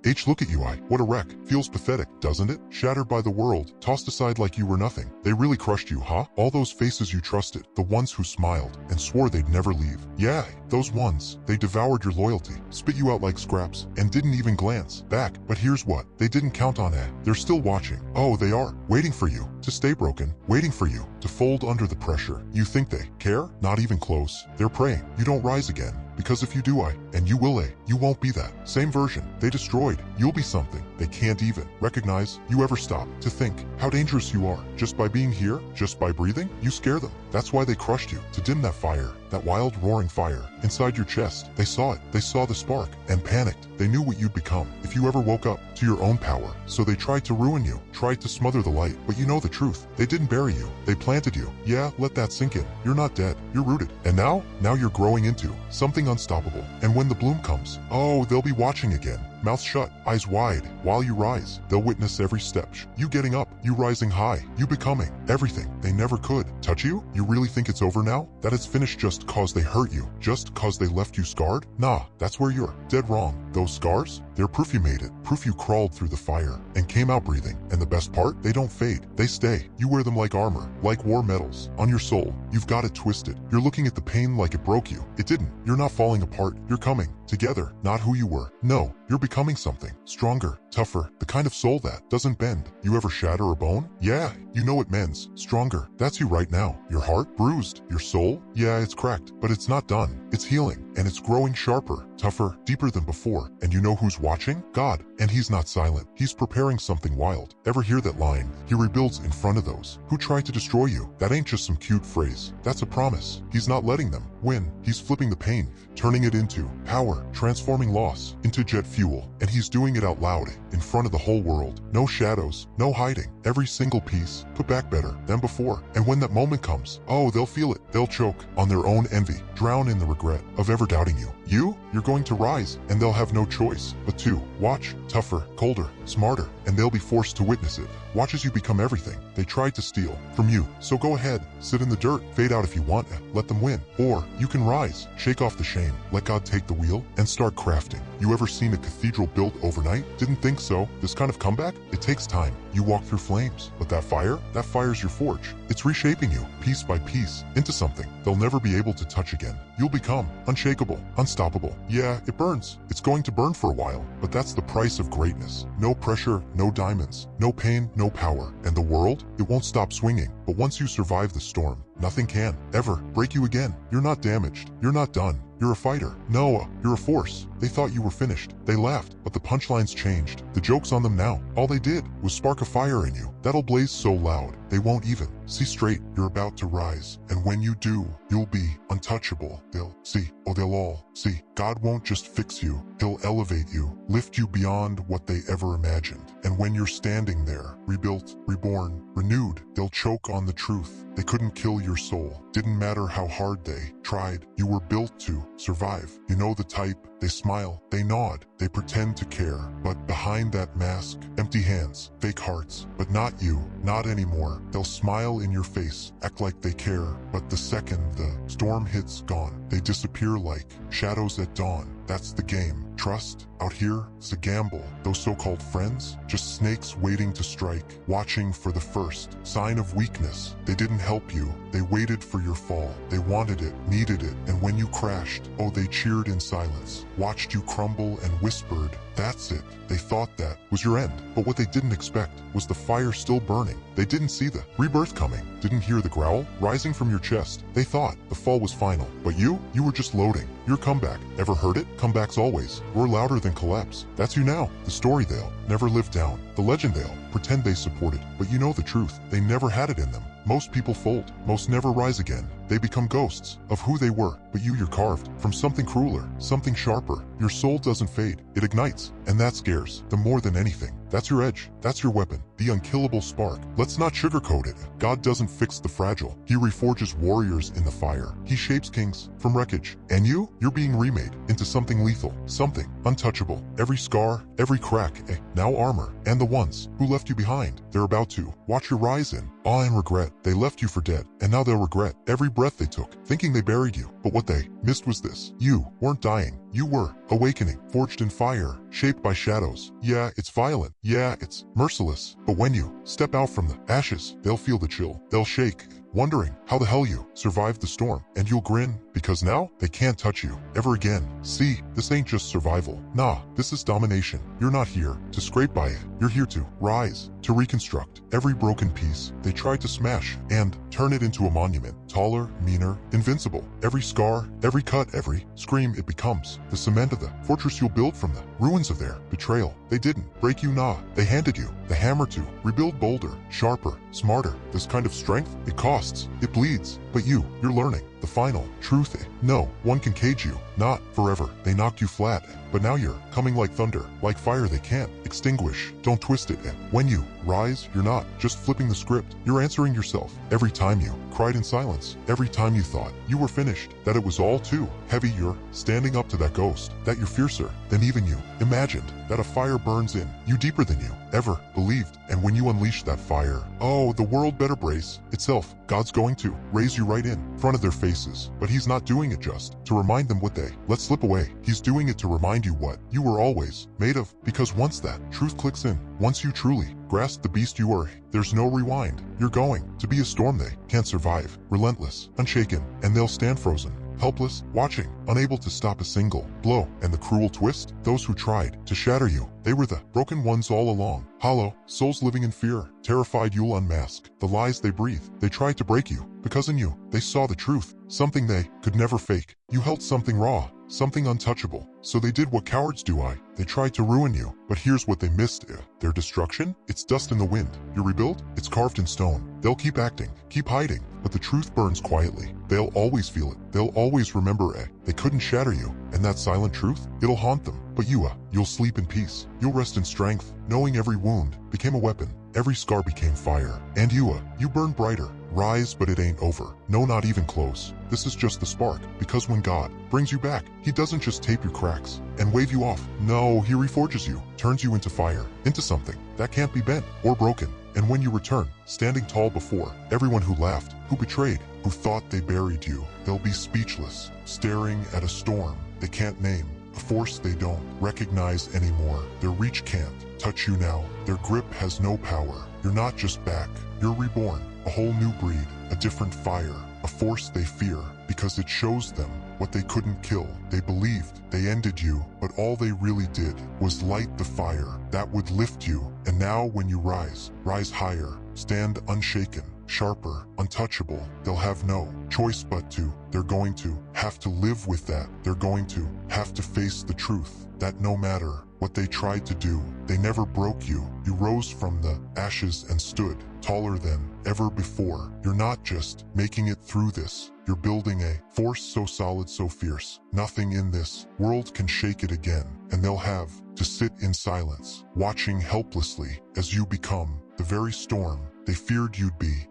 H, look at you, I. What a wreck. Feels pathetic, doesn't it? Shattered by the world, tossed aside like you were nothing. They really crushed you, huh? All those faces you trusted, the ones who smiled and swore they'd never leave. Yeah, those ones. They devoured your loyalty, spit you out like scraps, and didn't even glance back. But here's what, they didn't count on it. They're still watching. Oh, they are, waiting for you to stay broken, waiting for you to fold under the pressure. You think they care? Not even close. They're praying you don't rise again. Because if you do, and you will, you won't be that same version they destroyed. You'll be something they can't even recognize. You ever stop to think how dangerous you are? Just by being here, just by breathing, you scare them. That's why they crushed you, to dim that fire, that wild roaring fire inside your chest. They saw it, they saw the spark, and panicked. They knew what you'd become if you ever woke up to your own power. So they tried to ruin you, tried to smother the light, but you know the truth. They didn't bury you, they planted you. Yeah, let that sink in. You're not dead, you're rooted. And now you're growing into something unstoppable. And when the bloom comes, oh, they'll be watching again. Mouth shut, eyes wide, while you rise. They'll witness every step. You getting up, you rising high, you becoming everything they never could. Touch you? You really think it's over now? That it's finished just cause they hurt you? Just cause they left you scarred? Nah, that's where you're dead wrong. Those scars? They're proof you made it, proof you crawled through the fire and came out breathing. And the best part? They don't fade, they stay. You wear them like armor, like war medals. On your soul, you've got it twisted. You're looking at the pain like it broke you. It didn't. You're not falling apart, you're coming together, not who you were. No, you're becoming something stronger, tougher, the kind of soul that doesn't bend. You ever shatter a bone? Yeah, you know it mends. Stronger. That's you right now. Your heart bruised. Your soul? Yeah, it's cracked, but it's not done. It's healing, and it's growing sharper, tougher, deeper than before. And you know who's watching? God. And he's not silent. He's preparing something wild. Ever hear that line? He rebuilds in front of those who try to destroy you. That ain't just some cute phrase. That's a promise. He's not letting them win. He's flipping the pain, turning it into power, transforming loss into jet fuel. And he's doing it out loud, in front of the whole world. No shadows, no hiding. Every single piece put back better than before. And when that moment comes, oh, they'll feel it. They'll choke on their own envy, drown in the regret of ever doubting you. You're going to rise, and they'll have no choice but to watch, tougher, colder, smarter, and they'll be forced to witness it. Watch as you become everything they tried to steal from you. So go ahead, sit in the dirt, fade out if you want, let them win. Or you can rise, shake off the shame, let God take the wheel, and start crafting. You ever seen a cathedral built overnight? Didn't think so. This kind of comeback? It takes time. You walk through flames, but that fire's your forge. It's reshaping you, piece by piece, into something they'll never be able to touch again. You'll become unshakable, unstoppable. Yeah, it burns. It's going to burn for a while, but that's the price of greatness. No pressure, no diamonds, no pain, no power. And the world? It won't stop swinging. But once you survive the storm, nothing can ever break you again. You're not damaged. You're not done. You're a fighter. No, you're a force. They thought you were finished. They laughed, but the punchlines changed. The joke's on them now. All they did was spark a fire in you that'll blaze so loud they won't even see straight. You're about to rise, and when you do, you'll be untouchable. They'll all see. God won't just fix you. He'll elevate you, lift you beyond what they ever imagined. And when you're standing there, rebuilt, reborn, renewed, they'll choke on the truth. They couldn't kill your soul. Didn't matter how hard they tried. You were built to survive. You know the type. They smile, they nod, they pretend to care. But behind that mask, empty hands, fake hearts. But not you, not anymore. They'll smile in your face, act like they care. But the second the storm hits, gone. They disappear like shadows at dawn. That's the game. Trust? Out here, it's a gamble. Those so-called friends? Just snakes waiting to strike, watching for the first sign of weakness. They didn't help you. They waited for your fall. They wanted it, needed it, and when you crashed, oh, they cheered in silence, watched you crumble and whispered, that's it. They thought that was your end. But what they didn't expect was the fire still burning. They didn't see the rebirth coming, didn't hear the growl rising from your chest. They thought the fall was final. But you were just loading. Your comeback. Ever heard it? Comebacks always roar louder than collapse. That's you now. The story they'll never live down. The legend they'll pretend they supported. But you know the truth. They never had it in them. Most people fold. Most never rise again. They become ghosts of who they were. But you're carved from something crueler, something sharper. Your soul doesn't fade. It ignites. And that scares them more than anything. That's your edge. That's your weapon. The unkillable spark. Let's not sugarcoat it. God doesn't fix the fragile. He reforges warriors in the fire. He shapes kings from wreckage. And you're being remade into something lethal, something untouchable. Every scar, every crack, now armor. And the ones who left you behind, they're about to watch your rise in awe and regret. They left you for dead, and now they'll regret every breath they took, thinking they buried you. But what they missed was this. You weren't dying. You were awakening, forged in fire, shaped by shadows. Yeah, it's violent. Yeah, it's merciless. But when you step out from the ashes, they'll feel the chill. They'll shake, wondering how the hell you survived the storm. And you'll grin, because now they can't touch you ever again. See, this ain't just survival. Nah, this is domination. You're not here to scrape by it. You're here to rise, to reconstruct every broken piece they tried to smash and turn it into a monument. Taller, meaner, invincible. Every scar, every cut, every scream it becomes the cement of the fortress you'll build from the ruins of their betrayal. They didn't break you, nah. They handed you the hammer to rebuild bolder, sharper, smarter. This kind of strength, it costs, it bleeds. But you're learning the final truth. No one can cage you, not forever. They knocked you flat, but now you're coming like thunder, like fire they can't extinguish. Don't twist it. When you rise, you're not just flipping the script. You're answering yourself. Every time you cried in silence, every time you thought you were finished, that it was all too heavy, you're standing up to that ghost, that you're fiercer than even you imagined, that a fire burns in you deeper than you ever believed. And when you unleash that fire, oh, the world better brace itself. God's going to raise you right in front of their faces, but he's not doing it just to remind them what they let slip away. He's doing it to remind you what you were always made of, because once that truth clicks in, once you truly grasp the beast you are, there's no rewind. You're going to be a storm they can't survive, relentless, unshaken, and they'll stand frozen, helpless, watching, unable to stop a single blow. And the cruel twist, those who tried to shatter you, they were the broken ones all along. Hollow, souls living in fear, terrified you'll unmask the lies they breathe. They tried to break you, because in you, they saw the truth, something they could never fake. You held something raw, something untouchable. So they did what cowards do. They tried to ruin you, but here's what they missed. Their destruction? It's dust in the wind. Your rebuild? It's carved in stone. They'll keep acting, keep hiding, but the truth burns quietly. They'll always feel it. They'll always remember. They couldn't shatter you, and that silent truth, it'll haunt them. But you'll sleep in peace. You'll rest in strength, knowing every wound became a weapon. Every scar became fire. And you burn brighter. Rise, but it ain't over. No, not even close. This is just the spark, because when God brings you back, he doesn't just tape your cracks and wave you off. No, he reforges you, turns you into fire, into something that can't be bent or broken. And when you return, standing tall before everyone who laughed, who betrayed, who thought they buried you, they'll be speechless, staring at a storm they can't name, a force they don't recognize anymore. Their reach can't touch you now. Their grip has no power. You're not just back, you're reborn. A whole new breed, a different fire, a force they fear, because it shows them what they couldn't kill. They believed they ended you, but all they really did was light the fire that would lift you. And now when you rise higher, stand unshaken, sharper, untouchable. They'll have no choice but to. They're going to have to live with that. They're going to have to face the truth that no matter what they tried to do, they never broke you. You rose from the ashes and stood taller than ever before. You're not just making it through this. You're building a force so solid, so fierce. Nothing in this world can shake it again. And they'll have to sit in silence, watching helplessly as you become the very storm they feared you'd be.